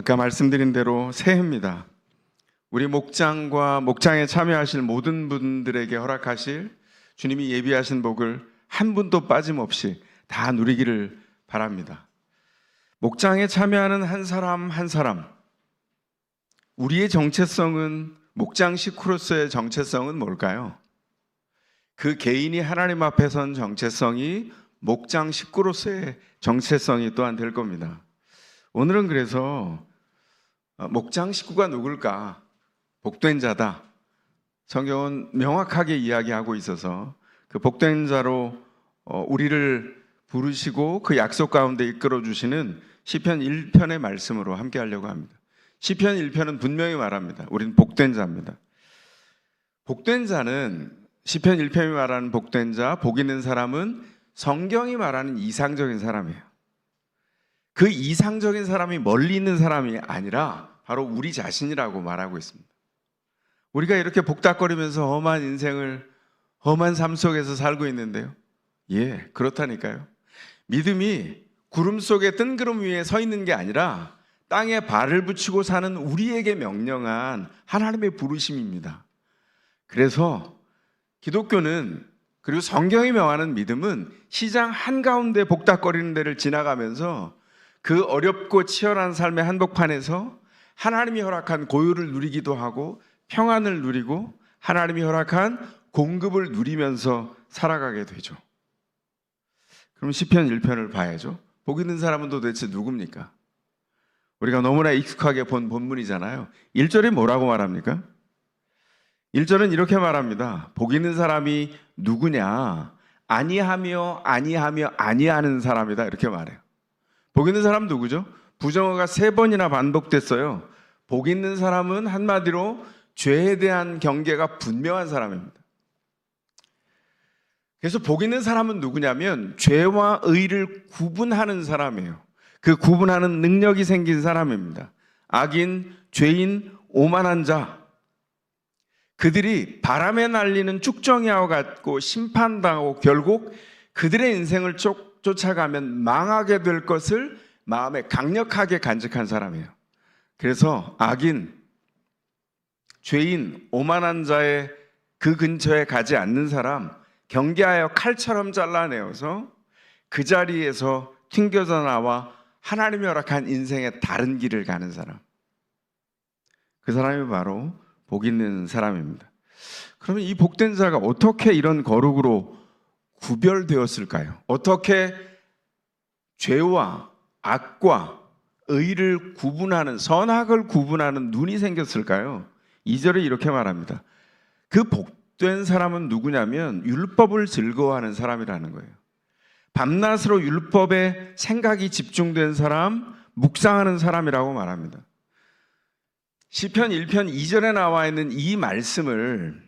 아까 말씀드린 대로 새해입니다. 우리 목장과 목장에 참여하실 모든 분들에게 허락하실 주님이 예비하신 복을 한 분도 빠짐없이 다 누리기를 바랍니다. 목장에 참여하는 한 사람 한 사람, 우리의 정체성은, 목장 식구로서의 정체성은 뭘까요? 그 개인이 하나님 앞에 선 정체성이 목장 식구로서의 정체성이 또한 될 겁니다. 오늘은 그래서 목장 식구가 누굴까? 복된 자다. 성경은 명확하게 이야기하고 있어서 그 복된 자로 우리를 부르시고 그 약속 가운데 이끌어 주시는 시편 1편의 말씀으로 함께 하려고 합니다. 시편 1편은 분명히 말합니다. 우리는 복된 자입니다. 복된 자는, 시편 1편이 말하는 복된 자, 복 있는 사람은 성경이 말하는 이상적인 사람이에요. 그 이상적인 사람이 멀리 있는 사람이 아니라 바로 우리 자신이라고 말하고 있습니다. 우리가 이렇게 복닥거리면서 험한 인생을, 험한 삶 속에서 살고 있는데요. 예, 그렇다니까요. 믿음이 구름 속에 뜬구름 위에 서 있는 게 아니라 땅에 발을 붙이고 사는 우리에게 명령한 하나님의 부르심입니다. 그래서 기독교는, 그리고 성경이 명하는 믿음은 시장 한가운데 복닥거리는 데를 지나가면서 그 어렵고 치열한 삶의 한복판에서 하나님이 허락한 고요를 누리기도 하고 평안을 누리고 하나님이 허락한 공급을 누리면서 살아가게 되죠. 그럼 시편 1편을 봐야죠. 복 있는 사람은 도대체 누굽니까? 우리가 너무나 익숙하게 본 본문이잖아요. 1절이 뭐라고 말합니까? 1절은 이렇게 말합니다. 복 있는 사람이 누구냐? 아니하며 아니하며 아니하는 사람이다, 이렇게 말해요. 복 있는 사람 누구죠? 부정어가 3번이나 반복됐어요. 복 있는 사람은 한마디로 죄에 대한 경계가 분명한 사람입니다. 그래서 복 있는 사람은 누구냐면 죄와 의를 구분하는 사람이에요. 그 구분하는 능력이 생긴 사람입니다. 악인, 죄인, 오만한 자, 그들이 바람에 날리는 쭉정이와 같고 심판당하고 결국 그들의 인생을 쫓아가면 망하게 될 것을 마음에 강력하게 간직한 사람이에요. 그래서 악인, 죄인, 오만한 자의 그 근처에 가지 않는 사람, 경계하여 칼처럼 잘라내어서 그 자리에서 튕겨져 나와 하나님이 허락한 인생의 다른 길을 가는 사람, 그 사람이 바로 복 있는 사람입니다. 그러면 이 복된 자가 어떻게 이런 거룩으로 구별되었을까요? 어떻게 죄와 악과 의를 구분하는, 선악을 구분하는 눈이 생겼을까요? 2절에 이렇게 말합니다. 그 복된 사람은 누구냐면 율법을 즐거워하는 사람이라는 거예요. 밤낮으로 율법에 생각이 집중된 사람, 묵상하는 사람이라고 말합니다. 시편 1편 2절에 나와 있는 이 말씀을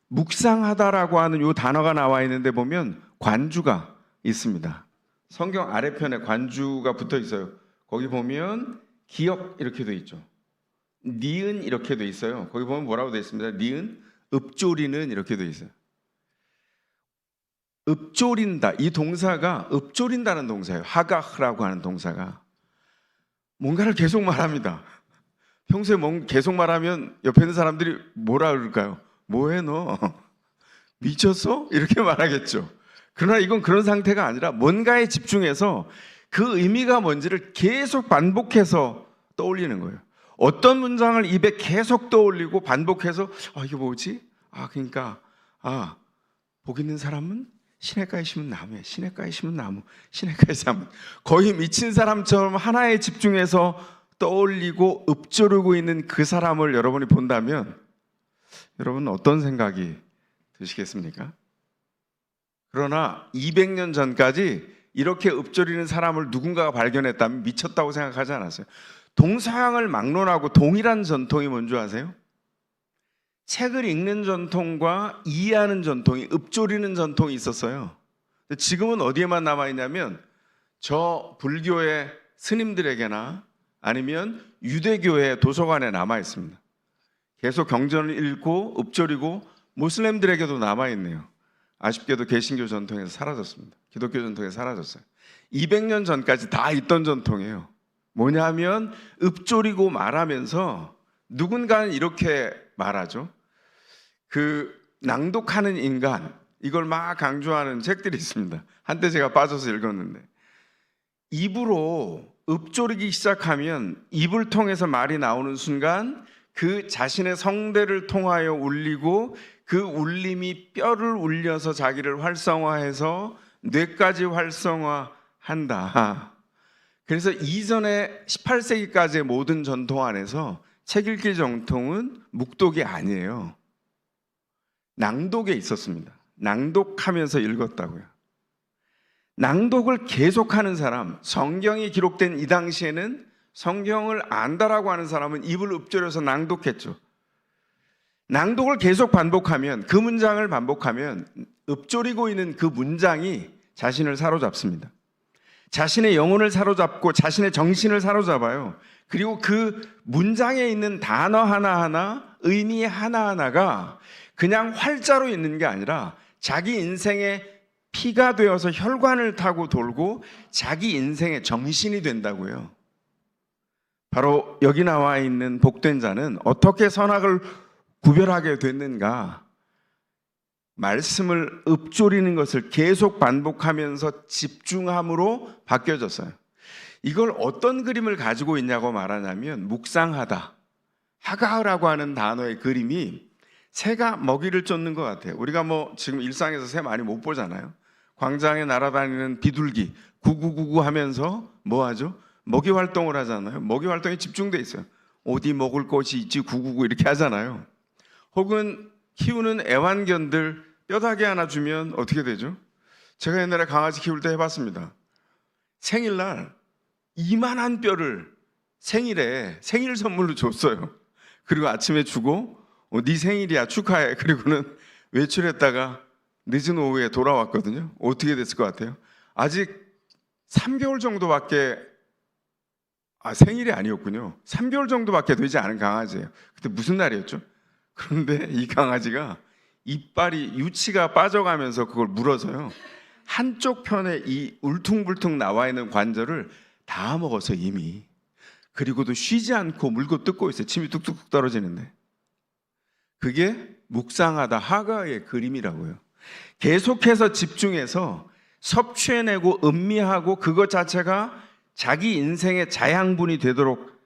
묵상하다라고 하는 이 단어가 나와 있는데 보면 관주가 있습니다. 성경 아래편에 관주가 붙어 있어요. 거기 보면 기역 이렇게 돼 있죠. 니은 이렇게 돼 있어요. 거기 보면 뭐라고 돼 있습니다. 니은, 읍조리는 이렇게 돼 있어요. 읍조린다, 이 동사가 읍조린다는 동사예요. 하가흐라고 하는 동사가 뭔가를 계속 말합니다. 평소에 계속 말하면 옆에 있는 사람들이 뭐라 그럴까요? 뭐해 너? 미쳤어? 이렇게 말하겠죠. 그러나 이건 그런 상태가 아니라 뭔가에 집중해서 그 의미가 뭔지를 계속 반복해서 떠올리는 거예요. 어떤 문장을 입에 계속 떠올리고 반복해서 이게 뭐지? 그러니까 복 있는 사람은 시냇가에 심은 나무에, 시냇가에 심은 나무, 시냇가에 심은, 거의 미친 사람처럼 하나에 집중해서 떠올리고 읊조르고 있는 그 사람을 여러분이 본다면 여러분은 어떤 생각이 드시겠습니까? 그러나 200년 전까지 이렇게 읊조리는 사람을 누군가가 발견했다면 미쳤다고 생각하지 않았어요. 동서양을 막론하고 동일한 전통이 뭔지 아세요? 책을 읽는 전통과 이해하는 전통이, 읊조리는 전통이 있었어요. 지금은 어디에만 남아있냐면 저 불교의 스님들에게나 아니면 유대교의 도서관에 남아있습니다. 계속 경전을 읽고 읊조리고 모슬렘들에게도 남아있네요. 아쉽게도 개신교 전통에서 사라졌습니다. 기독교 전통에서 사라졌어요. 200년 전까지 다 있던 전통이에요. 뭐냐면 읊조리고 말하면서 누군가는 이렇게 말하죠. 그 낭독하는 인간, 이걸 막 강조하는 책들이 있습니다. 한때 제가 빠져서 읽었는데, 입으로 읊조리기 시작하면 입을 통해서 말이 나오는 순간 그 자신의 성대를 통하여 울리고 그 울림이 뼈를 울려서 자기를 활성화해서 뇌까지 활성화한다. 그래서 이전에 18세기까지의 모든 전통 안에서 책 읽기 전통은 묵독이 아니에요. 낭독에 있었습니다. 낭독하면서 읽었다고요. 낭독을 계속하는 사람, 성경이 기록된 이 당시에는 성경을 안다라고 하는 사람은 입을 읊조려서 낭독했죠. 낭독을 계속 반복하면, 그 문장을 반복하면 읊조리고 있는 그 문장이 자신을 사로잡습니다. 자신의 영혼을 사로잡고 자신의 정신을 사로잡아요. 그리고 그 문장에 있는 단어 하나하나, 의미 하나하나가 그냥 활자로 있는 게 아니라 자기 인생의 피가 되어서 혈관을 타고 돌고 자기 인생의 정신이 된다고요. 바로 여기 나와 있는 복된 자는 어떻게 선악을 구별하게 됐는가? 말씀을 읊조리는 것을 계속 반복하면서 집중함으로 바뀌어졌어요. 이걸 어떤 그림을 가지고 있냐고 말하냐면 묵상하다, 하가라고 하는 단어의 그림이 새가 먹이를 쫓는 것 같아요. 우리가 지금 일상에서 새 많이 못 보잖아요. 광장에 날아다니는 비둘기 구구구구 하면서 뭐 하죠? 먹이 활동을 하잖아요. 먹이 활동에 집중돼 있어요. 어디 먹을 것이 있지 구구구 이렇게 하잖아요. 혹은 키우는 애완견들 뼈다귀 하나 주면 어떻게 되죠? 제가 옛날에 강아지 키울 때 해봤습니다. 생일날 이만한 뼈를 생일에 생일 선물로 줬어요. 그리고 아침에 주고 네 생일이야 축하해. 그리고는 외출했다가 늦은 오후에 돌아왔거든요. 어떻게 됐을 것 같아요? 아직 3개월 정도밖에 생일이 아니었군요. 3개월 정도밖에 되지 않은 강아지예요. 그때 무슨 날이었죠? 그런데 이 강아지가 이빨이 유치가 빠져가면서 그걸 물어서요. 한쪽 편에 이 울퉁불퉁 나와 있는 관절을 다 먹어서 이미. 그리고도 쉬지 않고 물고 뜯고 있어요. 침이 뚝뚝 떨어지는데. 그게 묵상하다 하가의 그림이라고요. 계속해서 집중해서 섭취해내고 음미하고 그것 자체가 자기 인생의 자양분이 되도록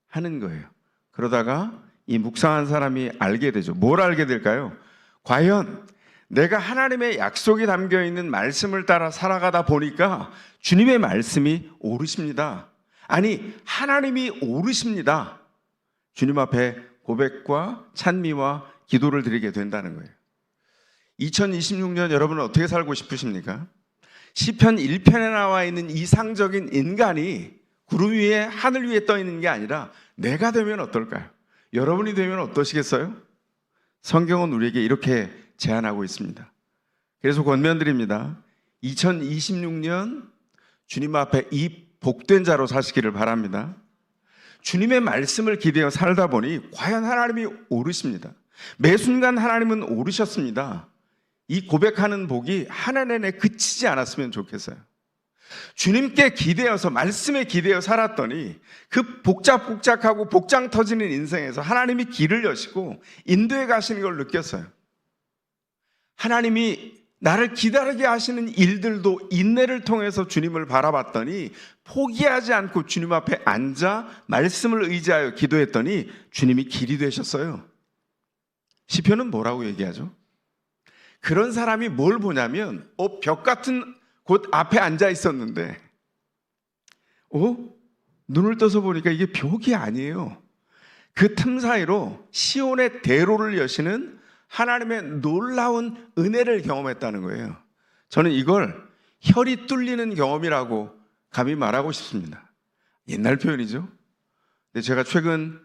하는 거예요. 그러다가 이 묵상한 사람이 알게 되죠. 뭘 알게 될까요? 과연 내가 하나님의 약속이 담겨있는 말씀을 따라 살아가다 보니까 주님의 말씀이 오르십니다. 아니, 하나님이 오르십니다. 주님 앞에 고백과 찬미와 기도를 드리게 된다는 거예요. 2026년 여러분은 어떻게 살고 싶으십니까? 시편 1편에 나와 있는 이상적인 인간이 구름 위에 하늘 위에 떠 있는 게 아니라 내가 되면 어떨까요? 여러분이 되면 어떠시겠어요? 성경은 우리에게 이렇게 제안하고 있습니다. 그래서 권면드립니다. 2026년 주님 앞에 이 복된 자로 사시기를 바랍니다. 주님의 말씀을 기대어 살다 보니 과연 하나님이 오르십니다. 매 순간 하나님은 오르셨습니다. 이 고백하는 복이 하나 내내 그치지 않았으면 좋겠어요. 주님께 기대어서 말씀에 기대어 살았더니 그 복작복작하고 복장 터지는 인생에서 하나님이 길을 여시고 인도해 가시는 걸 느꼈어요. 하나님이 나를 기다리게 하시는 일들도 인내를 통해서 주님을 바라봤더니 포기하지 않고 주님 앞에 앉아 말씀을 의지하여 기도했더니 주님이 길이 되셨어요. 시편은 뭐라고 얘기하죠? 그런 사람이 뭘 보냐면 벽 같은 곳 앞에 앉아 있었는데 눈을 떠서 보니까 이게 벽이 아니에요. 그 틈 사이로 시온의 대로를 여시는 하나님의 놀라운 은혜를 경험했다는 거예요. 저는 이걸 혈이 뚫리는 경험이라고 감히 말하고 싶습니다. 옛날 표현이죠. 근데 제가 최근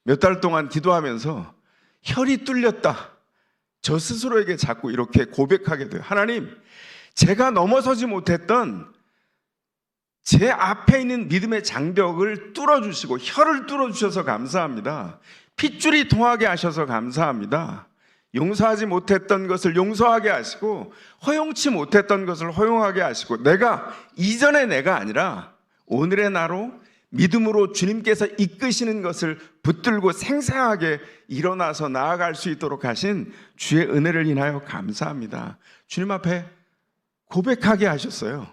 몇 달 동안 기도하면서 혈이 뚫렸다. 저 스스로에게 자꾸 이렇게 고백하게 돼요. 하나님, 제가 넘어서지 못했던 제 앞에 있는 믿음의 장벽을 뚫어주시고 혈을 뚫어주셔서 감사합니다. 핏줄이 통하게 하셔서 감사합니다. 용서하지 못했던 것을 용서하게 하시고 허용치 못했던 것을 허용하게 하시고 내가 이전의 내가 아니라 오늘의 나로 믿음으로 주님께서 이끄시는 것을 붙들고 생생하게 일어나서 나아갈 수 있도록 하신 주의 은혜를 인하여 감사합니다. 주님 앞에 고백하게 하셨어요.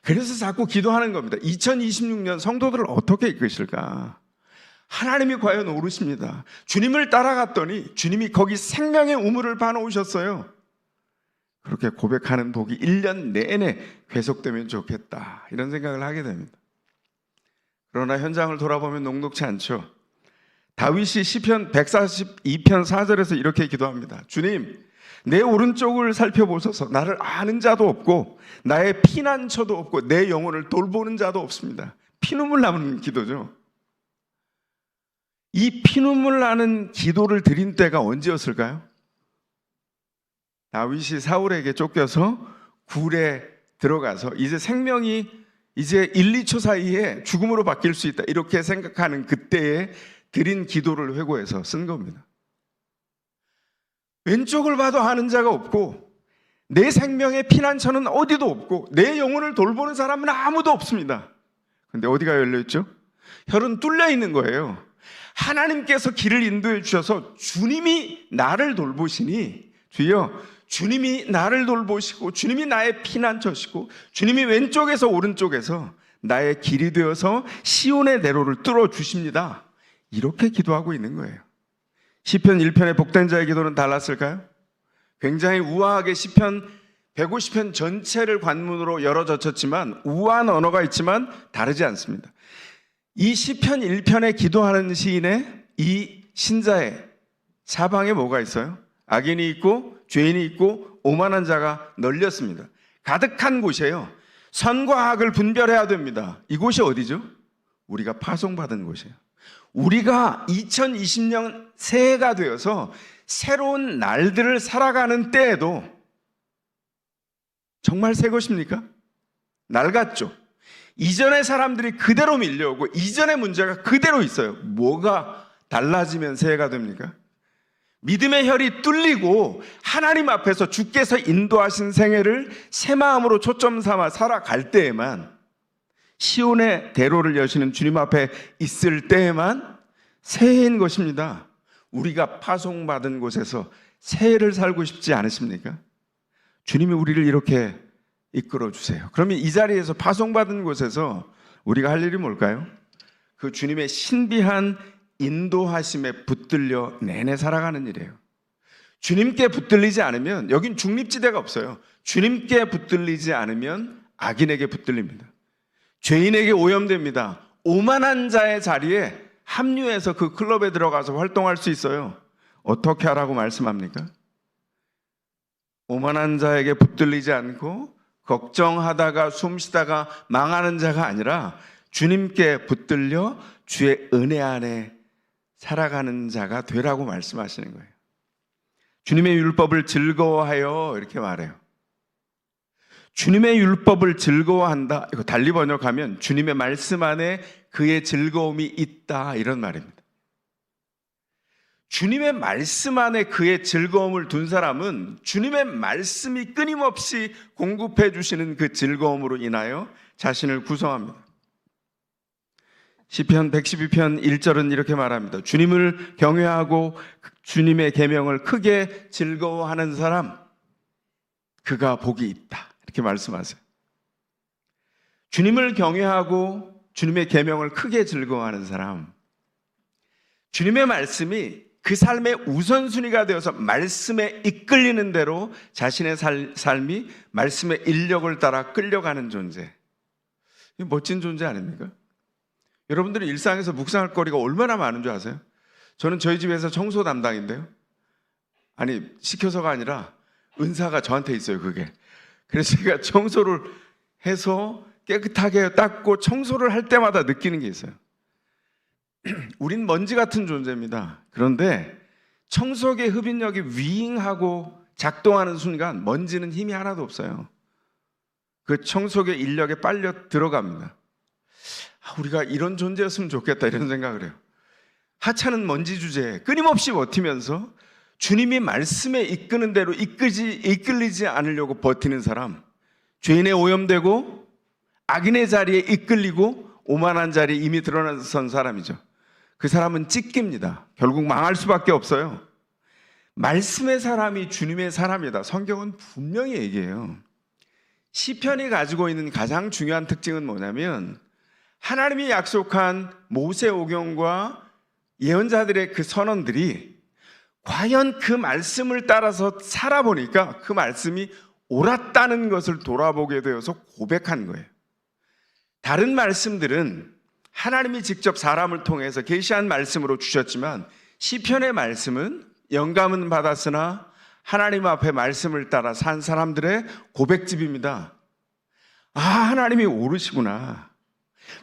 그래서 자꾸 기도하는 겁니다. 2026년 성도들을 어떻게 이끄실까? 하나님이 과연 오르십니다. 주님을 따라갔더니 주님이 거기 생명의 우물을 파놓으셨어요. 그렇게 고백하는 복이 1년 내내 계속되면 좋겠다, 이런 생각을 하게 됩니다. 그러나 현장을 돌아보면 녹록지 않죠. 다윗이 시편 142편 4절에서 이렇게 기도합니다. 주님, 내 오른쪽을 살펴보소서. 나를 아는 자도 없고 나의 피난처도 없고 내 영혼을 돌보는 자도 없습니다. 피눈물 나는 기도죠. 이 피눈물 나는 기도를 드린 때가 언제였을까요? 다윗이 사울에게 쫓겨서 굴에 들어가서 이제 생명이 이제 1, 2초 사이에 죽음으로 바뀔 수 있다, 이렇게 생각하는 그때에 드린 기도를 회고해서 쓴 겁니다. 왼쪽을 봐도 아는 자가 없고 내 생명의 피난처는 어디도 없고 내 영혼을 돌보는 사람은 아무도 없습니다. 근데 어디가 열려있죠? 혈은 뚫려 있는 거예요. 하나님께서 길을 인도해 주셔서 주님이 나를 돌보시니, 주여, 주님이 나를 돌보시고 주님이 나의 피난처시고 주님이 왼쪽에서 오른쪽에서 나의 길이 되어서 시온의 대로를 뚫어 주십니다. 이렇게 기도하고 있는 거예요. 시편 1편의 복된 자의 기도는 달랐을까요? 굉장히 우아하게 시편 150편 전체를 관문으로 열어 젖혔지만 우아한 언어가 있지만 다르지 않습니다. 이 시편 1편에 기도하는 시인의 이 신자의 사방에 뭐가 있어요? 악인이 있고 죄인이 있고 오만한 자가 널렸습니다. 가득한 곳이에요. 선과 악을 분별해야 됩니다. 이곳이 어디죠? 우리가 파송받은 곳이에요. 우리가 2020년 새해가 되어서 새로운 날들을 살아가는 때에도 정말 새 것입니까? 낡았죠. 이전의 사람들이 그대로 밀려오고 이전의 문제가 그대로 있어요. 뭐가 달라지면 새해가 됩니까? 믿음의 혈이 뚫리고 하나님 앞에서 주께서 인도하신 생애를 새 마음으로 초점 삼아 살아갈 때에만, 시온의 대로를 여시는 주님 앞에 있을 때에만 새해인 것입니다. 우리가 파송받은 곳에서 새해를 살고 싶지 않으십니까? 주님이 우리를 이렇게 이끌어 주세요. 그러면 이 자리에서 파송받은 곳에서 우리가 할 일이 뭘까요? 그 주님의 신비한 인도하심에 붙들려 내내 살아가는 일이에요. 주님께 붙들리지 않으면, 여긴 중립지대가 없어요. 주님께 붙들리지 않으면 악인에게 붙들립니다. 죄인에게 오염됩니다. 오만한 자의 자리에 합류해서 그 클럽에 들어가서 활동할 수 있어요. 어떻게 하라고 말씀합니까? 오만한 자에게 붙들리지 않고 걱정하다가 숨쉬다가 망하는 자가 아니라 주님께 붙들려 주의 은혜 안에 살아가는 자가 되라고 말씀하시는 거예요. 주님의 율법을 즐거워하여, 이렇게 말해요. 주님의 율법을 즐거워한다, 이거 달리 번역하면 주님의 말씀 안에 그의 즐거움이 있다, 이런 말입니다. 주님의 말씀 안에 그의 즐거움을 둔 사람은 주님의 말씀이 끊임없이 공급해 주시는 그 즐거움으로 인하여 자신을 구성합니다. 시편 112편 1절은 이렇게 말합니다. 주님을 경외하고 주님의 계명을 크게 즐거워하는 사람, 그가 복이 있다, 이렇게 말씀하세요. 주님을 경외하고 주님의 계명을 크게 즐거워하는 사람, 주님의 말씀이 그 삶의 우선순위가 되어서 말씀에 이끌리는 대로 자신의 삶이 말씀의 인력을 따라 끌려가는 존재, 멋진 존재 아닙니까? 여러분들은 일상에서 묵상할 거리가 얼마나 많은 줄 아세요? 저는 저희 집에서 청소 담당인데요, 아니 시켜서가 아니라 은사가 저한테 있어요. 그게 그래서 제가 청소를 해서 깨끗하게 닦고 청소를 할 때마다 느끼는 게 있어요. 우린 먼지 같은 존재입니다. 그런데 청소기의 흡인력이 윙하고 작동하는 순간 먼지는 힘이 하나도 없어요. 그 청소기의 인력에 빨려 들어갑니다. 우리가 이런 존재였으면 좋겠다, 이런 생각을 해요. 하찮은 먼지 주제에 끊임없이 버티면서 주님이 말씀에 이끄는 대로 이끌리지 않으려고 버티는 사람, 죄인에 오염되고 악인의 자리에 이끌리고 오만한 자리 이미 드러나선 사람이죠. 그 사람은 찢깁니다. 결국 망할 수밖에 없어요. 말씀의 사람이 주님의 사람이다. 성경은 분명히 얘기해요. 시편이 가지고 있는 가장 중요한 특징은 뭐냐면 하나님이 약속한 모세오경과 예언자들의 그 선언들이 과연 그 말씀을 따라서 살아보니까 그 말씀이 옳았다는 것을 돌아보게 되어서 고백한 거예요. 다른 말씀들은 하나님이 직접 사람을 통해서 계시한 말씀으로 주셨지만 시편의 말씀은 영감은 받았으나 하나님 앞에 말씀을 따라 산 사람들의 고백집입니다. 아, 하나님이 옳으시구나.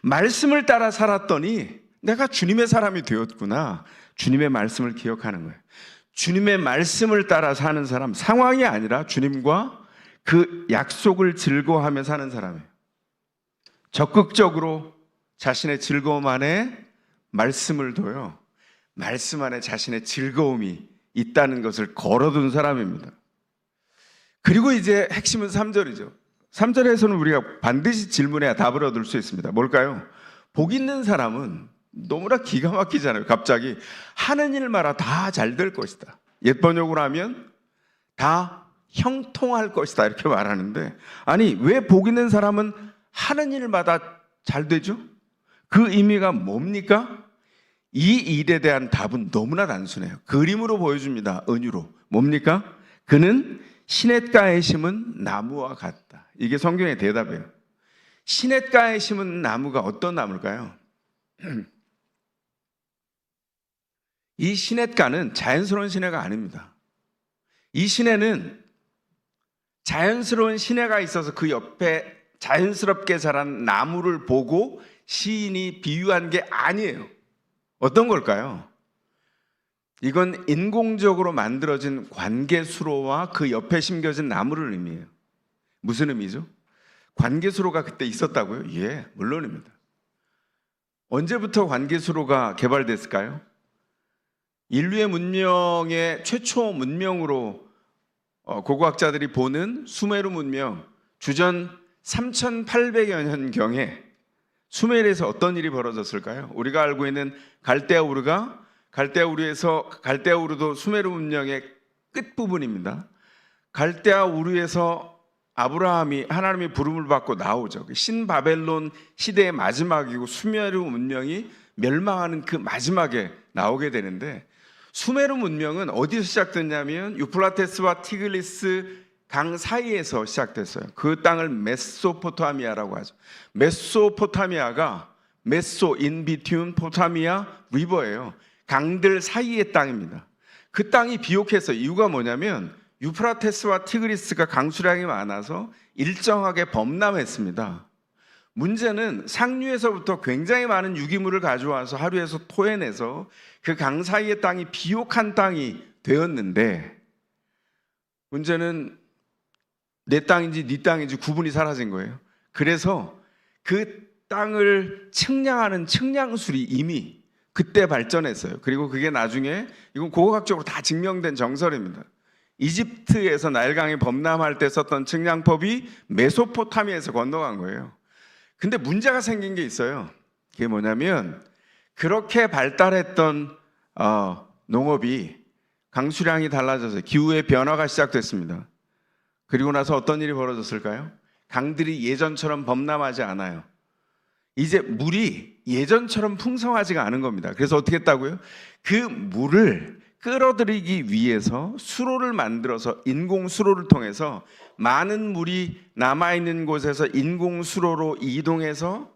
말씀을 따라 살았더니 내가 주님의 사람이 되었구나. 주님의 말씀을 기억하는 거예요. 주님의 말씀을 따라 사는 사람, 상황이 아니라 주님과 그 약속을 즐거워하며 사는 사람이에요. 적극적으로 자신의 즐거움 안에 말씀을 둬요. 말씀 안에 자신의 즐거움이 있다는 것을 걸어둔 사람입니다. 그리고 이제 핵심은 3절이죠. 3절에서는 우리가 반드시 질문해야 답을 얻을 수 있습니다. 뭘까요? 복 있는 사람은 너무나 기가 막히잖아요. 갑자기 하는 일마다 다 잘 될 것이다. 옛 번역으로 하면 다 형통할 것이다 이렇게 말하는데, 아니 왜 복 있는 사람은 하는 일마다 잘 되죠? 그 의미가 뭡니까? 이 일에 대한 답은 너무나 단순해요. 그림으로 보여줍니다. 은유로. 뭡니까? 그는 시냇가에 심은 나무와 같다. 이게 성경의 대답이에요. 시냇가에 심은 나무가 어떤 나무일까요? 이 시냇가는 자연스러운 시내가 아닙니다. 이 시내는 자연스러운 시내가 있어서 그 옆에 자연스럽게 자란 나무를 보고 시인이 비유한 게 아니에요. 어떤 걸까요? 이건 인공적으로 만들어진 관계수로와 그 옆에 심겨진 나무를 의미해요. 무슨 의미죠? 관계수로가 그때 있었다고요? 예, 물론입니다. 언제부터 관계수로가 개발됐을까요? 인류의 문명의 최초 문명으로 고고학자들이 보는 수메르 문명, 주전 3800여 년경에 수메르에서 어떤 일이 벌어졌을까요? 우리가 알고 있는 갈대아우르가 갈대아우르도 수메르 문명의 끝부분입니다. 갈대아우르에서 아브라함이 하나님의 부름을 받고 나오죠. 신바벨론 시대의 마지막이고 수메르 문명이 멸망하는 그 마지막에 나오게 되는데, 수메르 문명은 어디서 시작됐냐면 유프라테스와 티글리스 강 사이에서 시작됐어요. 그 땅을 메소포타미아라고 하죠. 메소포타미아가 메소 인비튠 포타미아 리버예요. 강들 사이의 땅입니다. 그 땅이 비옥했어요. 이유가 뭐냐면 유프라테스와 티그리스가 강수량이 많아서 일정하게 범람했습니다. 문제는 상류에서부터 굉장히 많은 유기물을 가져와서 하류에서 토해내서 그 강 사이의 땅이 비옥한 땅이 되었는데, 문제는 내 땅인지 네 땅인지 구분이 사라진 거예요. 그래서 그 땅을 측량하는 측량술이 이미 그때 발전했어요. 그리고 그게 나중에, 이건 고고학적으로 다 증명된 정설입니다. 이집트에서 나일강이 범람할 때 썼던 측량법이 메소포타미아에서 건너간 거예요. 근데 문제가 생긴 게 있어요. 그게 뭐냐면 그렇게 발달했던 농업이 강수량이 달라져서 기후의 변화가 시작됐습니다. 그리고 나서 어떤 일이 벌어졌을까요? 강들이 예전처럼 범람하지 않아요. 이제 물이 예전처럼 풍성하지가 않은 겁니다. 그래서 어떻게 했다고요? 그 물을 끌어들이기 위해서 수로를 만들어서 인공 수로를 통해서 많은 물이 남아있는 곳에서 인공 수로로 이동해서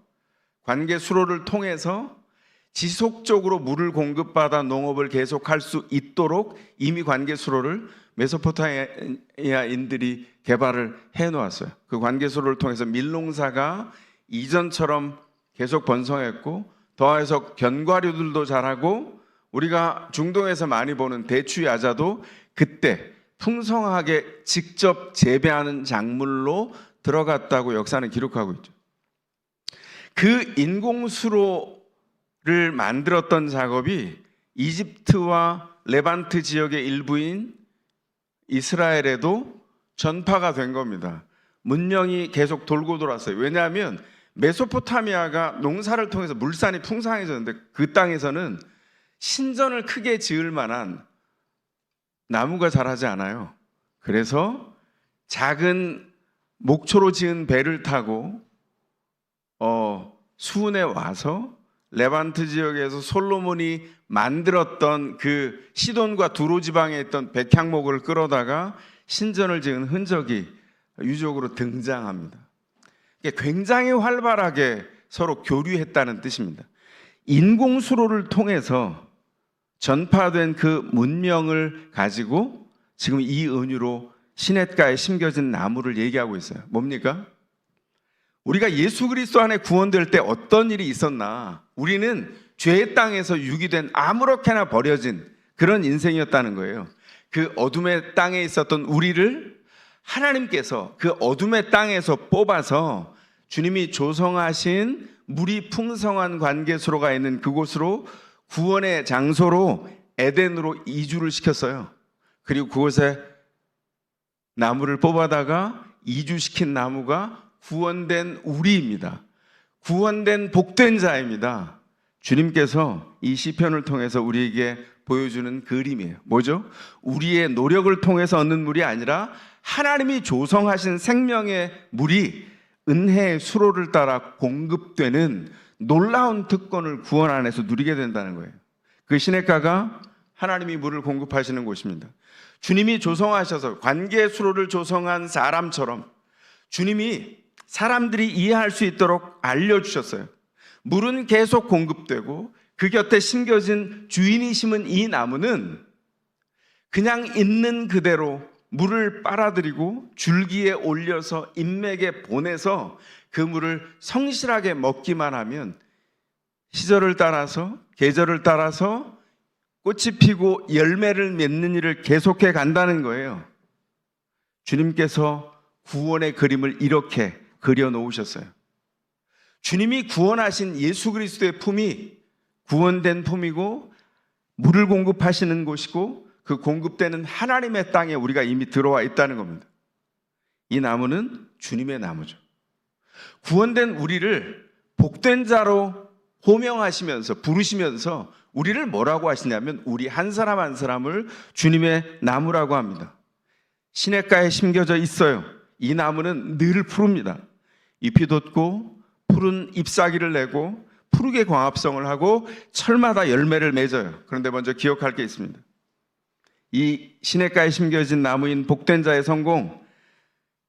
관계 수로를 통해서 지속적으로 물을 공급받아 농업을 계속할 수 있도록 이미 관계 수로를 메소포타미아인들이 개발을 해놓았어요. 그 관계 수로를 통해서 밀농사가 이전처럼 계속 번성했고, 더해서 견과류들도 자라고, 우리가 중동에서 많이 보는 대추 야자도 그때 풍성하게 직접 재배하는 작물로 들어갔다고 역사는 기록하고 있죠. 그 인공수로를 만들었던 작업이 이집트와 레반트 지역의 일부인 이스라엘에도 전파가 된 겁니다. 문명이 계속 돌고 돌았어요. 왜냐하면 메소포타미아가 농사를 통해서 물산이 풍성해졌는데 그 땅에서는 신전을 크게 지을 만한 나무가 자라지 않아요. 그래서 작은 목초로 지은 배를 타고 수은에 와서 레반트 지역에서 솔로몬이 만들었던 그 시돈과 두로 지방에 있던 백향목을 끌어다가 신전을 지은 흔적이 유적으로 등장합니다. 굉장히 활발하게 서로 교류했다는 뜻입니다. 인공수로를 통해서 전파된 그 문명을 가지고 지금 이 은유로 시냇가에 심겨진 나무를 얘기하고 있어요. 뭡니까? 우리가 예수 그리스도 안에 구원될 때 어떤 일이 있었나? 우리는 죄의 땅에서 유기된 아무렇게나 버려진 그런 인생이었다는 거예요. 그 어둠의 땅에 있었던 우리를 하나님께서 그 어둠의 땅에서 뽑아서 주님이 조성하신 물이 풍성한 관계수로가 있는 그곳으로 구원의 장소로 에덴으로 이주를 시켰어요. 그리고 그곳에 나무를 뽑아다가 이주시킨 나무가 구원된 우리입니다. 구원된 복된 자입니다. 주님께서 이 시편을 통해서 우리에게 보여주는 그림이에요. 뭐죠? 우리의 노력을 통해서 얻는 물이 아니라 하나님이 조성하신 생명의 물이 은혜의 수로를 따라 공급되는 놀라운 특권을 구원 안에서 누리게 된다는 거예요. 그 시냇가가 하나님이 물을 공급하시는 곳입니다. 주님이 조성하셔서 관계의 수로를 조성한 사람처럼 주님이 사람들이 이해할 수 있도록 알려주셨어요. 물은 계속 공급되고 그 곁에 심겨진 주인이 심은 이 나무는 그냥 있는 그대로 물을 빨아들이고 줄기에 올려서 인맥에 보내서 그 물을 성실하게 먹기만 하면 시절을 따라서 계절을 따라서 꽃이 피고 열매를 맺는 일을 계속해 간다는 거예요. 주님께서 구원의 그림을 이렇게 그려놓으셨어요. 주님이 구원하신 예수 그리스도의 품이 구원된 품이고 물을 공급하시는 곳이고 그 공급되는 하나님의 땅에 우리가 이미 들어와 있다는 겁니다. 이 나무는 주님의 나무죠. 구원된 우리를 복된 자로 호명하시면서 부르시면서 우리를 뭐라고 하시냐면 우리 한 사람 한 사람을 주님의 나무라고 합니다. 시냇가에 심겨져 있어요. 이 나무는 늘 푸릅니다. 잎이 돋고 푸른 잎사귀를 내고 푸르게 광합성을 하고 철마다 열매를 맺어요. 그런데 먼저 기억할 게 있습니다. 이 시냇가에 심겨진 나무인 복된 자의 성공,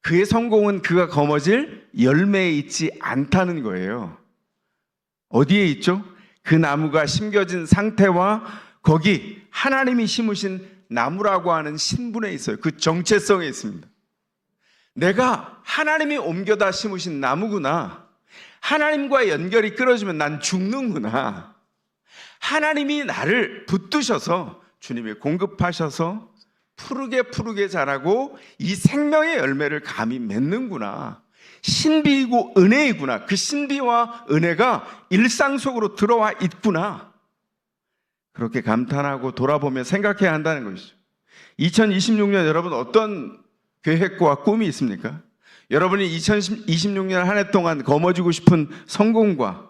그의 성공은 그가 거머쥘 열매에 있지 않다는 거예요. 어디에 있죠? 그 나무가 심겨진 상태와 거기 하나님이 심으신 나무라고 하는 신분에 있어요. 그 정체성에 있습니다. 내가 하나님이 옮겨다 심으신 나무구나. 하나님과의 연결이 끊어지면 난 죽는구나. 하나님이 나를 붙드셔서 주님이 공급하셔서 푸르게 자라고 이 생명의 열매를 감히 맺는구나. 신비이고 은혜이구나. 그 신비와 은혜가 일상 속으로 들어와 있구나. 그렇게 감탄하고 돌아보며 생각해야 한다는 것이죠. 2026년 여러분 어떤 계획과 꿈이 있습니까? 여러분이 2026년 한 해 동안 거머쥐고 싶은 성공과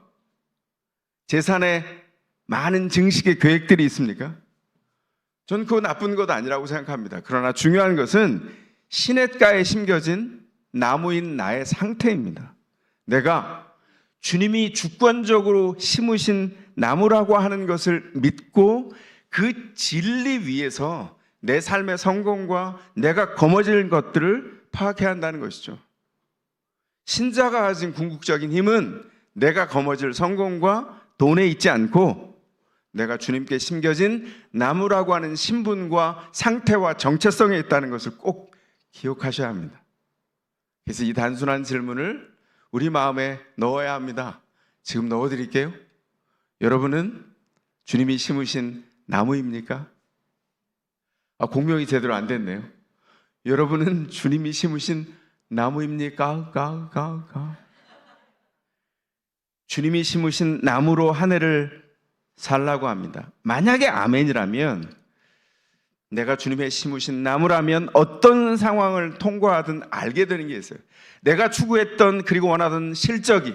재산의 많은 증식의 계획들이 있습니까? 전 그거 나쁜 것 아니라고 생각합니다. 그러나 중요한 것은 시냇가에 심겨진 나무인 나의 상태입니다. 내가 주님이 주권적으로 심으신 나무라고 하는 것을 믿고 그 진리 위에서 내 삶의 성공과 내가 거머쥘 것들을 파악해야 한다는 것이죠. 신자가 가진 궁극적인 힘은 내가 거머쥘 성공과 돈에 있지 않고 내가 주님께 심겨진 나무라고 하는 신분과 상태와 정체성에 있다는 것을 꼭 기억하셔야 합니다. 그래서 이 단순한 질문을 우리 마음에 넣어야 합니다. 지금 넣어드릴게요. 여러분은 주님이 심으신 나무입니까? 공명이 제대로 안 됐네요. 여러분은 주님이 심으신 나무입니까? 주님이 심으신 나무로 한 해를 살라고 합니다. 만약에 아멘이라면, 내가 주님의 심으신 나무라면 어떤 상황을 통과하든 알게 되는 게 있어요. 내가 추구했던 그리고 원하던 실적이,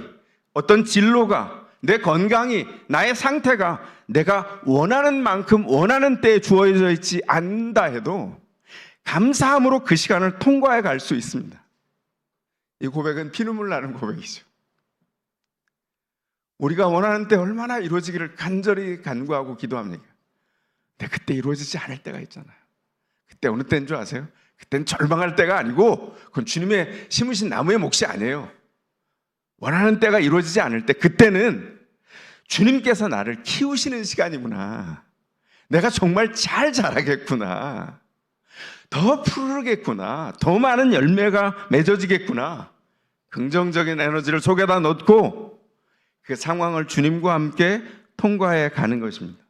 어떤 진로가, 내 건강이, 나의 상태가 내가 원하는 만큼 원하는 때에 주어져 있지 않는다 해도 감사함으로 그 시간을 통과해 갈 수 있습니다. 이 고백은 피눈물 나는 고백이죠. 우리가 원하는 때 얼마나 이루어지기를 간절히 간구하고 기도합니까? 근데 그때 이루어지지 않을 때가 있잖아요. 그때 어느 때인 줄 아세요? 그때는 절망할 때가 아니고 그건 주님의 심으신 나무의 몫이 아니에요. 원하는 때가 이루어지지 않을 때, 그때는 주님께서 나를 키우시는 시간이구나. 내가 정말 잘 자라겠구나. 더 푸르겠구나. 더 많은 열매가 맺어지겠구나. 긍정적인 에너지를 속에다 넣고 그 상황을 주님과 함께 통과해 가는 것입니다.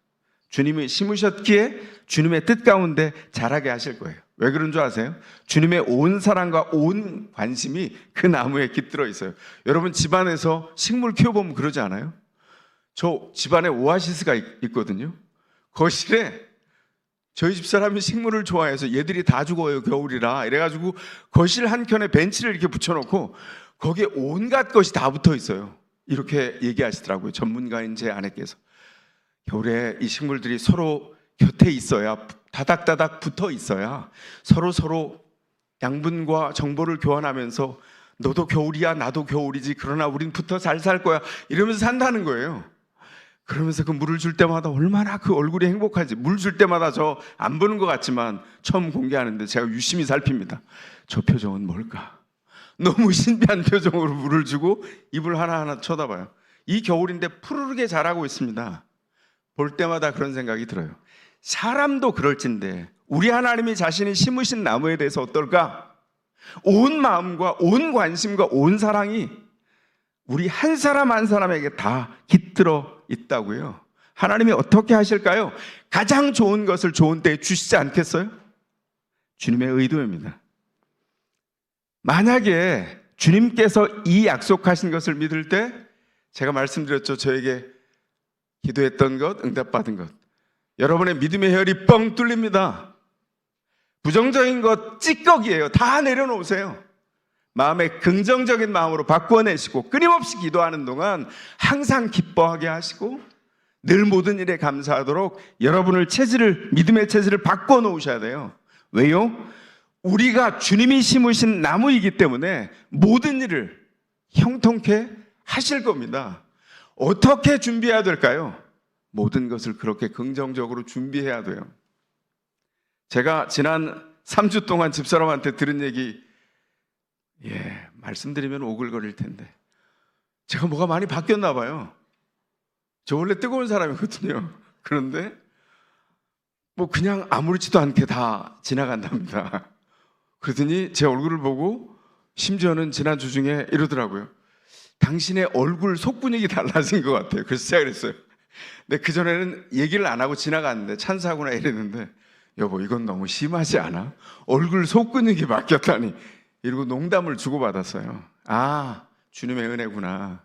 주님이 심으셨기에 주님의 뜻 가운데 자라게 하실 거예요. 왜 그런 줄 아세요? 주님의 온 사랑과 온 관심이 그 나무에 깃들어 있어요. 여러분 집안에서 식물 키워보면 그러지 않아요? 저 집안에 오아시스가 있거든요. 거실에 저희 집사람이 식물을 좋아해서 얘들이 다 죽어요, 겨울이라. 이래가지고 거실 한켠에 벤치를 이렇게 붙여놓고 거기에 온갖 것이 다 붙어 있어요. 이렇게 얘기하시더라고요. 전문가인 제 아내께서. 겨울에 이 식물들이 서로 곁에 있어야, 다닥다닥 붙어 있어야 서로 양분과 정보를 교환하면서 너도 겨울이야, 나도 겨울이지, 그러나 우린 붙어 잘 살 거야, 이러면서 산다는 거예요. 그러면서 그 물을 줄 때마다 얼마나 그 얼굴이 행복한지. 물 줄 때마다 저 안 보는 것 같지만 처음 공개하는데 제가 유심히 살핍니다. 저 표정은 뭘까? 너무 신비한 표정으로 물을 주고 입을 하나하나 쳐다봐요. 이 겨울인데 푸르르게 자라고 있습니다. 볼 때마다 그런 생각이 들어요. 사람도 그럴진데 우리 하나님이 자신이 심으신 나무에 대해서 어떨까? 온 마음과 온 관심과 온 사랑이 우리 한 사람 한 사람에게 다 깃들어 있다고요. 하나님이 어떻게 하실까요? 가장 좋은 것을 좋은 때에 주시지 않겠어요? 주님의 의도입니다. 만약에 주님께서 이 약속하신 것을 믿을 때, 제가 말씀드렸죠. 저에게 기도했던 것, 응답받은 것. 여러분의 믿음의 혈이 뻥 뚫립니다. 부정적인 것 찌꺼기예요. 다 내려놓으세요. 마음의 긍정적인 마음으로 바꿔내시고 끊임없이 기도하는 동안 항상 기뻐하게 하시고 늘 모든 일에 감사하도록 여러분을 믿음의 체질을 바꿔놓으셔야 돼요. 왜요? 우리가 주님이 심으신 나무이기 때문에 모든 일을 형통케 하실 겁니다. 어떻게 준비해야 될까요? 모든 것을 그렇게 긍정적으로 준비해야 돼요. 제가 지난 3주 동안 집사람한테 들은 얘기, 말씀드리면 오글거릴 텐데 제가 뭐가 많이 바뀌었나 봐요. 저 원래 뜨거운 사람이거든요. 그런데 뭐 그냥 아무렇지도 않게 다 지나간답니다. 그러더니 제 얼굴을 보고 심지어는 지난주 중에 이러더라고요. 당신의 얼굴 속근육이 달라진 것 같아요. 그래서 제가 그랬어요. 근데 그전에는 얘기를 안 하고 지나갔는데 찬사구나 이랬는데, 여보 이건 너무 심하지 않아? 얼굴 속근육이 바뀌었다니, 이러고 농담을 주고받았어요. 아, 주님의 은혜구나.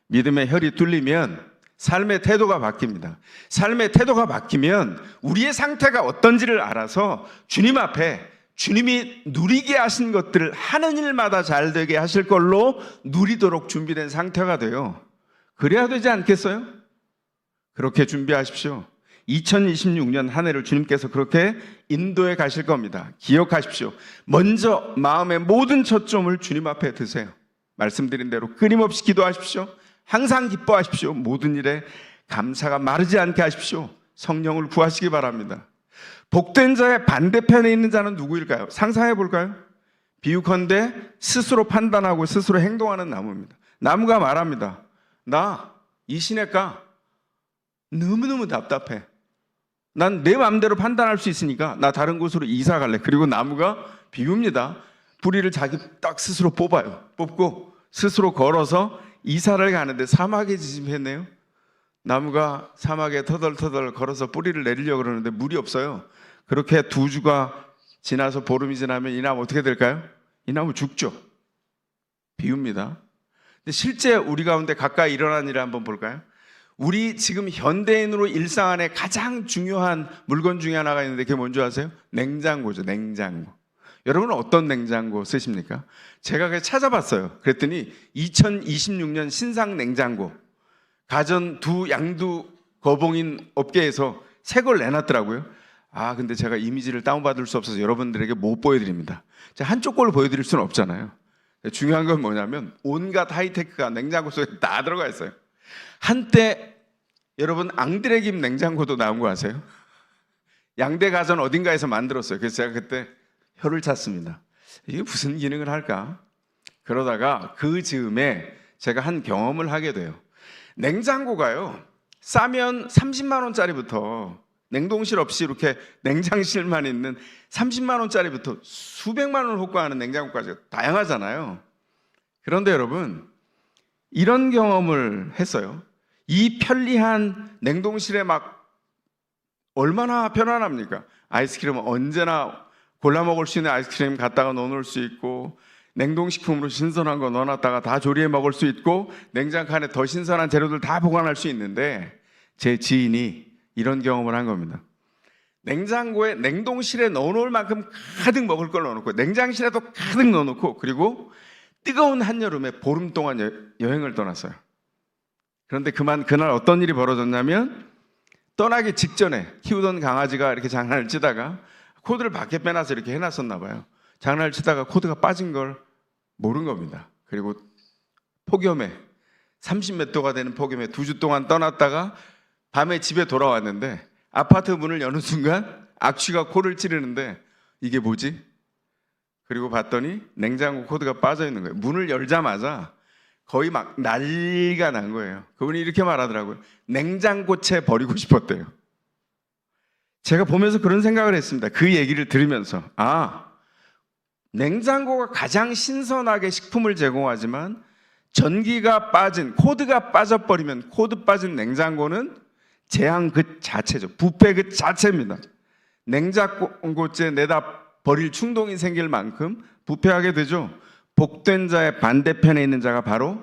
믿음의 혈이 뚫리면 삶의 태도가 바뀝니다. 삶의 태도가 바뀌면 우리의 상태가 어떤지를 알아서 주님 앞에 주님이 누리게 하신 것들을 하는 일마다 잘 되게 하실 걸로 누리도록 준비된 상태가 돼요. 그래야 되지 않겠어요? 그렇게 준비하십시오. 2026년 한 해를 주님께서 그렇게 인도해 가실 겁니다. 기억하십시오. 먼저 마음의 모든 초점을 주님 앞에 두세요. 말씀드린 대로 끊임없이 기도하십시오. 항상 기뻐하십시오. 모든 일에 감사가 마르지 않게 하십시오. 성령을 구하시기 바랍니다. 복된 자의 반대편에 있는 자는 누구일까요? 상상해 볼까요? 비유컨대 스스로 판단하고 스스로 행동하는 나무입니다. 나무가 말합니다. 나 이 시냇가 너무너무 답답해. 난 내 마음대로 판단할 수 있으니까 나 다른 곳으로 이사 갈래. 그리고 나무가 비웁니다. 뿌리를 자기 딱 스스로 뽑아요. 뽑고 스스로 걸어서 이사를 가는데 사막에 지짐했네요. 나무가 사막에 터덜터덜 걸어서 뿌리를 내리려고 그러는데 물이 없어요. 그렇게 2주가 지나서 보름이 지나면 이 나무 어떻게 될까요? 이 나무 죽죠. 비웁니다. 근데 실제 우리 가운데 가까이 일어난 일을 한번 볼까요? 우리 지금 현대인으로 일상 안에 가장 중요한 물건 중에 하나가 있는데 그게 뭔지 아세요? 냉장고죠. 냉장고. 여러분은 어떤 냉장고 쓰십니까? 제가 그래서 찾아봤어요. 그랬더니 2026년 신상 냉장고 가전 양두 거봉인 업계에서 새 걸 내놨더라고요. 근데 제가 이미지를 다운받을 수 없어서 여러분들에게 못 보여드립니다. 제가 한쪽 걸 보여드릴 수는 없잖아요. 중요한 건 뭐냐면 온갖 하이테크가 냉장고 속에 다 들어가 있어요. 한때 여러분 앙드레김 냉장고도 나온 거 아세요? 양대 가전 어딘가에서 만들었어요. 그래서 제가 그때 혀를 찼습니다. 이게 무슨 기능을 할까? 그러다가 그 즈음에 제가 한 경험을 하게 돼요. 냉장고가요, 싸면 30만 원짜리부터, 냉동실 없이 이렇게 냉장실만 있는 30만 원짜리부터 수백만 원을 호가하는 냉장고까지 다양하잖아요. 그런데 여러분, 이런 경험을 했어요. 이 편리한 냉동실에 막 얼마나 편안합니까? 아이스크림은 언제나 골라 먹을 수 있는 아이스크림 갖다가 넣어놓을 수 있고, 냉동식품으로 신선한 거 넣어놨다가 다 조리해 먹을 수 있고, 냉장고 안에 더 신선한 재료들 다 보관할 수 있는데, 제 지인이 이런 경험을 한 겁니다. 냉장고에, 냉동실에 넣어놓을 만큼 가득 먹을 걸 넣어놓고, 냉장실에도 가득 넣어놓고, 그리고 뜨거운 한여름에 보름 동안 여행을 떠났어요. 그런데 그날 어떤 일이 벌어졌냐면, 떠나기 직전에 키우던 강아지가 이렇게 장난을 치다가 코드를 밖에 빼놔서 이렇게 해놨었나 봐요. 장난을 치다가 코드가 빠진 걸 모른 겁니다. 그리고 폭염에 30몇 도가 되는 폭염에 2주 동안 떠났다가 밤에 집에 돌아왔는데 아파트 문을 여는 순간 악취가 코를 찌르는데 이게 뭐지? 그리고 봤더니 냉장고 코드가 빠져 있는 거예요. 문을 열자마자 거의 막 난리가 난 거예요. 그분이 이렇게 말하더라고요. 냉장고채 버리고 싶었대요. 제가 보면서 그런 생각을 했습니다. 그 얘기를 들으면서 냉장고가 가장 신선하게 식품을 제공하지만 전기가 빠진, 코드가 빠져버리면 코드 빠진 냉장고는 재앙 그 자체죠. 부패 그 자체입니다. 냉장고째 내다 버릴 충동이 생길 만큼 부패하게 되죠. 복된 자의 반대편에 있는 자가 바로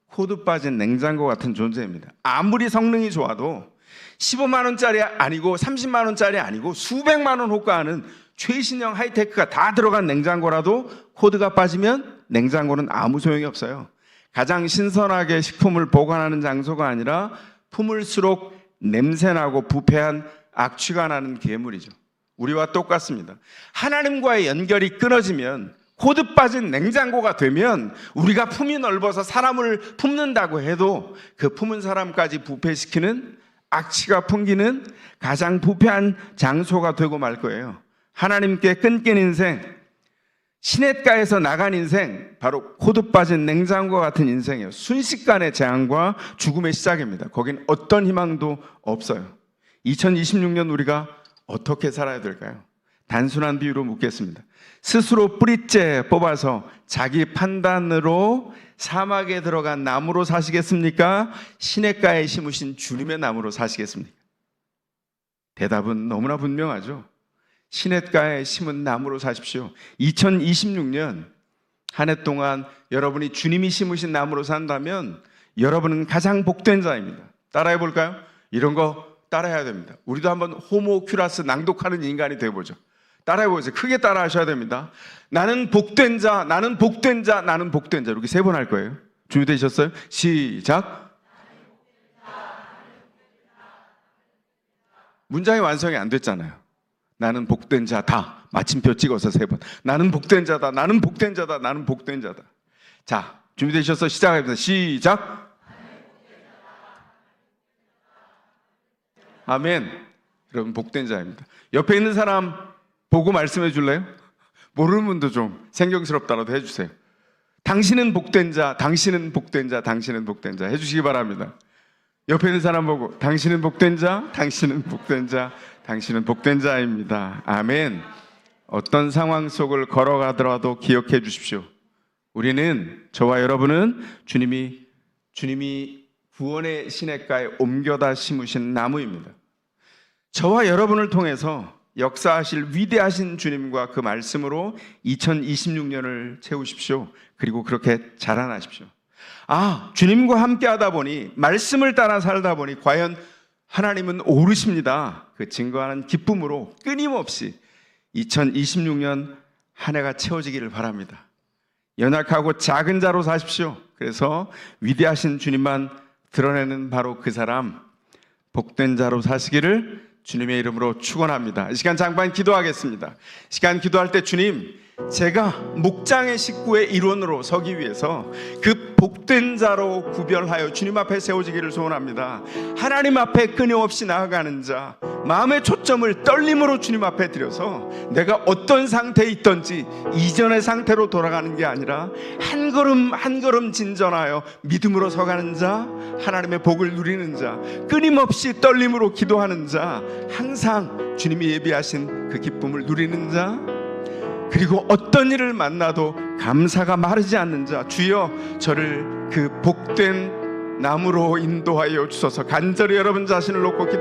코드 빠진 냉장고 같은 존재입니다. 아무리 성능이 좋아도 15만 원짜리 아니고 30만 원짜리 아니고 수백만 원 호가하는 최신형 하이테크가 다 들어간 냉장고라도 코드가 빠지면 냉장고는 아무 소용이 없어요. 가장 신선하게 식품을 보관하는 장소가 아니라 품을수록 냄새나고 부패한 악취가 나는 괴물이죠. 우리와 똑같습니다. 하나님과의 연결이 끊어지면, 코드 빠진 냉장고가 되면 우리가 품이 넓어서 사람을 품는다고 해도 그 품은 사람까지 부패시키는, 악취가 풍기는 가장 부패한 장소가 되고 말 거예요. 하나님께 끊긴 인생, 시냇가에서 나간 인생, 바로 코드 빠진 냉장고 같은 인생이에요. 순식간의 재앙과 죽음의 시작입니다. 거긴 어떤 희망도 없어요. 2026년 우리가 어떻게 살아야 될까요? 단순한 비유로 묻겠습니다. 스스로 뿌리째 뽑아서 자기 판단으로 사막에 들어간 나무로 사시겠습니까? 시냇가에 심으신 주님의 나무로 사시겠습니까? 대답은 너무나 분명하죠. 시냇가에 심은 나무로 사십시오. 2026년 한 해 동안 여러분이 주님이 심으신 나무로 산다면 여러분은 가장 복된 자입니다. 따라해 볼까요? 이런 거 따라해야 됩니다. 우리도 한번 호모큐라스 낭독하는 인간이 되어보죠. 따라해보세요. 크게 따라하셔야 됩니다. 나는 복된 자, 나는 복된 자, 나는 복된 자. 이렇게 3번 할 거예요. 준비되셨어요? 시작. 문장이 완성이 안 됐잖아요. 나는 복된 자다. 마침표 찍어서 3번. 나는 복된 자다. 나는 복된 자다. 나는 복된 자다. 자, 준비되셔서 시작합니다. 시작. 아멘. 여러분 복된 자입니다. 옆에 있는 사람 보고 말씀해 줄래요? 모르는 분도 좀 생경스럽다라도 해주세요. 당신은 복된 자, 당신은 복된 자, 당신은 복된 자 해주시기 바랍니다. 옆에 있는 사람 보고 당신은 복된 자, 당신은 복된 자, 당신은 복된 자입니다. 아멘. 어떤 상황 속을 걸어가더라도 기억해 주십시오. 우리는, 저와 여러분은 주님이 구원의 시냇가에 옮겨다 심으신 나무입니다. 저와 여러분을 통해서 역사하실 위대하신 주님과 그 말씀으로 2026년을 채우십시오. 그리고 그렇게 자라나십시오. 주님과 함께 하다 보니, 말씀을 따라 살다 보니 과연 하나님은 오르십니다. 그 증거하는 기쁨으로 끊임없이 2026년 한 해가 채워지기를 바랍니다. 연약하고 작은 자로 사십시오. 그래서 위대하신 주님만 드러내는 바로 그 사람, 복된 자로 사시기를 주님의 이름으로 축원합니다. 이 시간 잠깐 기도하겠습니다. 시간 기도할 때 주님, 제가 목장의 식구의 일원으로 서기 위해서 그 복된 자로 구별하여 주님 앞에 세워지기를 소원합니다. 하나님 앞에 끊임없이 나아가는 자, 마음의 초점을 떨림으로 주님 앞에 드려서 내가 어떤 상태에 있던지 이전의 상태로 돌아가는 게 아니라 한 걸음 한 걸음 진전하여 믿음으로 서가는 자, 하나님의 복을 누리는 자, 끊임없이 떨림으로 기도하는 자, 항상 주님이 예비하신 그 기쁨을 누리는 자, 그리고 어떤 일을 만나도 감사가 마르지 않는 자, 주여 저를 그 복된 나무로 인도하여 주소서. 간절히 여러분 자신을 놓고 기도